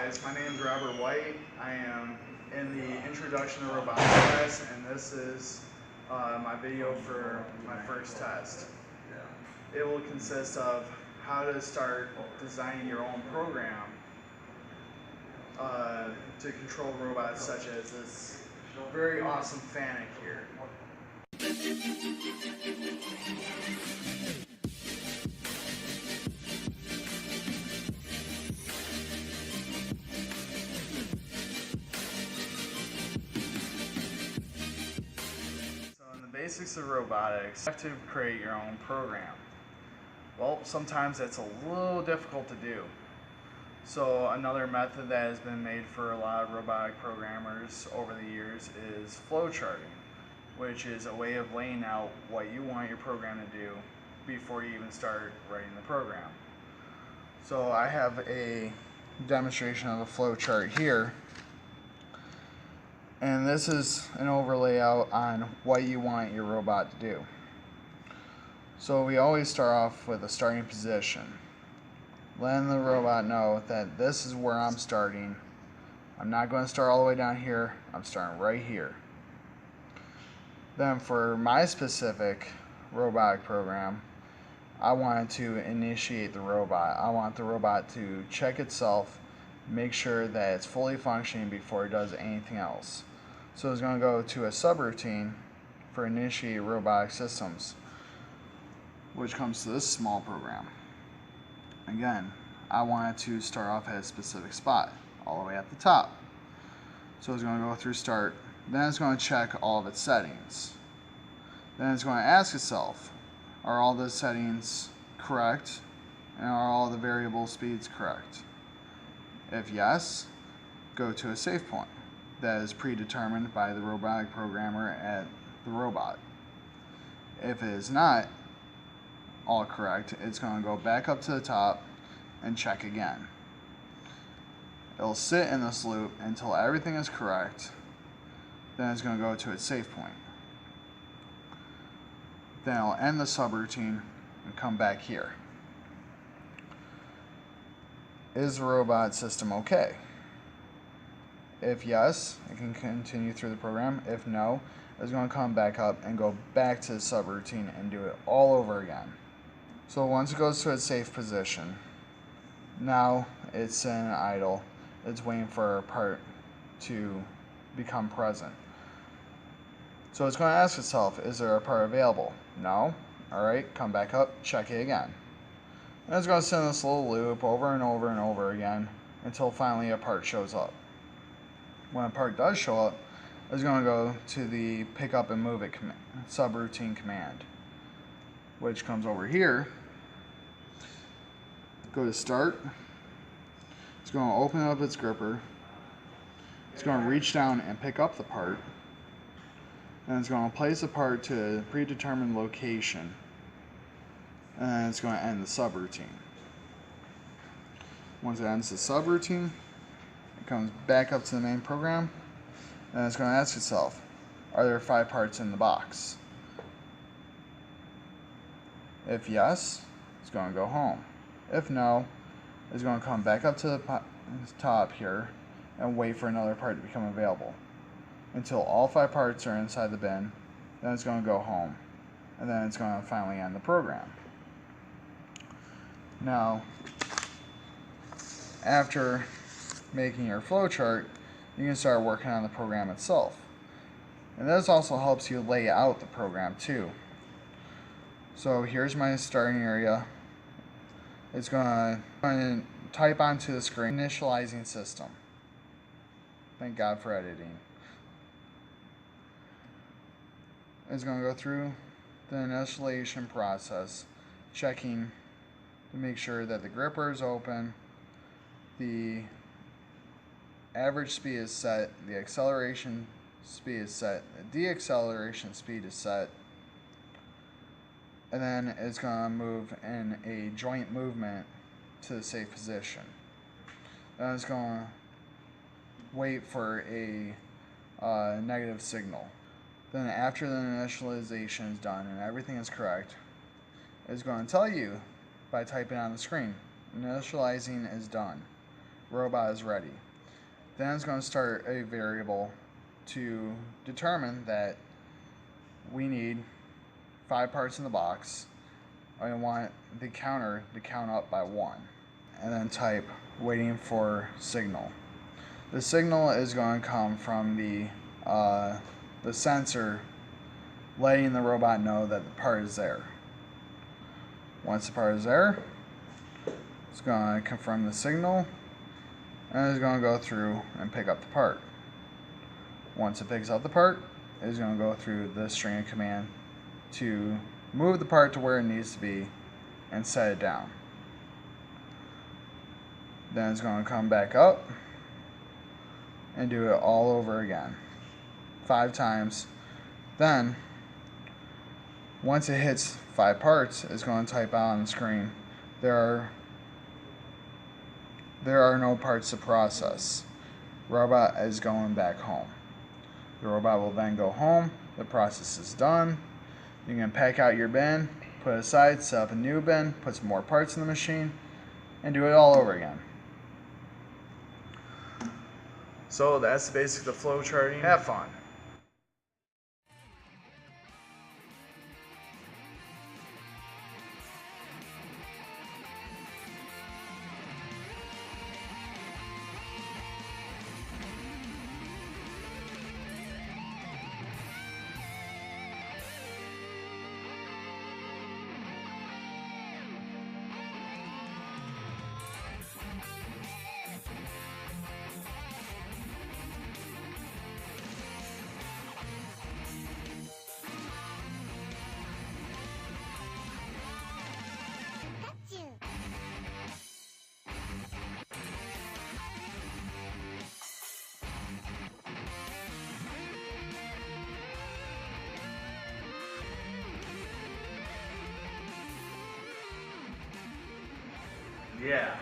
guys, my name is Robert White. I am in the Introduction to Robotics class, and this is my video for my first test. It will consist of how to start designing your own program to control robots such as this very awesome Fanic here. Basics of robotics, you have to create your own program. Well, sometimes that's a little difficult to do. So another method that has been made for a lot of robotic programmers over the years is flowcharting, which is a way of laying out what you want your program to do before you even start writing the program. So I have a demonstration of a flowchart here. And this is an overlay out on what you want your robot to do. So we always start off with a starting position, letting the robot know that this is where I'm starting. I'm not going to start all the way down here, I'm starting right here. Then for my specific robotic program, I wanted to initiate the robot. I want the robot to check itself, make sure that it's fully functioning before it does anything else. So it's going to go to a subroutine for initiate robotic systems, which comes to this small program. Again, I want it to start off at a specific spot, all the way at the top. So it's going to go through start, then it's going to check all of its settings. Then it's going to ask itself, are all the settings correct, and are all the variable speeds correct? If yes, go to a save point that is predetermined by the robotic programmer at the robot. If it is not all correct, it's going to go back up to the top and check again. It'll sit in this loop until everything is correct. Then it's going to go to its save point. Then it'll end the subroutine and come back here. Is the robot system okay? If yes, it can continue through the program. If no, it's going to come back up and go back to the subroutine and do it all over again. So once it goes to its safe position, now it's in idle. It's waiting for a part to become present. So it's going to ask itself, is there a part available? No? Alright, come back up, check it again. And it's going to sit in this little loop over and over and over again until finally a part shows up. When a part does show up, it's going to go to the pick up and move it subroutine command, which comes over here. Go to start. It's going to open up its gripper. It's going to reach down and pick up the part. And it's going to place the part to a predetermined location. And then it's going to end the subroutine. Once it ends the subroutine, it comes back up to the main program, and it's going to ask itself, are there 5 parts in the box? If yes, it's going to go home. If no, it's going to come back up to the top here and wait for another part to become available until all 5 parts are inside the bin. Then it's going to go home, and then it's going to finally end the program. Now, after making your flowchart, you can start working on the program itself. And this also helps you lay out the program too. So here's my starting area. It's going to type onto the screen, initializing system. Thank God for editing. It's going to go through the initialization process, checking to make sure that the gripper is open, the average speed is set, the acceleration speed is set, the deacceleration speed is set, and then it's going to move in a joint movement to the safe position. Then it's going to wait for a negative signal. Then after the initialization is done and everything is correct, it's going to tell you by typing on the screen, initializing is done. robot is ready. Then it's going to start a variable to determine that we need 5 parts in the box. I want the counter to count up by 1. And then type waiting for signal. The signal is going to come from the sensor letting the robot know that the part is there. Once the part is there, it's going to confirm the signal and it's going to go through and pick up the part. Once it picks up the part, it's going to go through the string of command to move the part to where it needs to be and set it down. Then it's going to come back up and do it all over again 5 times. Then once it hits 5 parts, it's going to type out on the screen, there are no parts to process. Robot is going back home. The robot will then go home. The process is done. You can pack out your bin, put it aside, set up a new bin, put some more parts in the machine, and do it all over again. So that's basically the flow charting. Have fun. Yeah.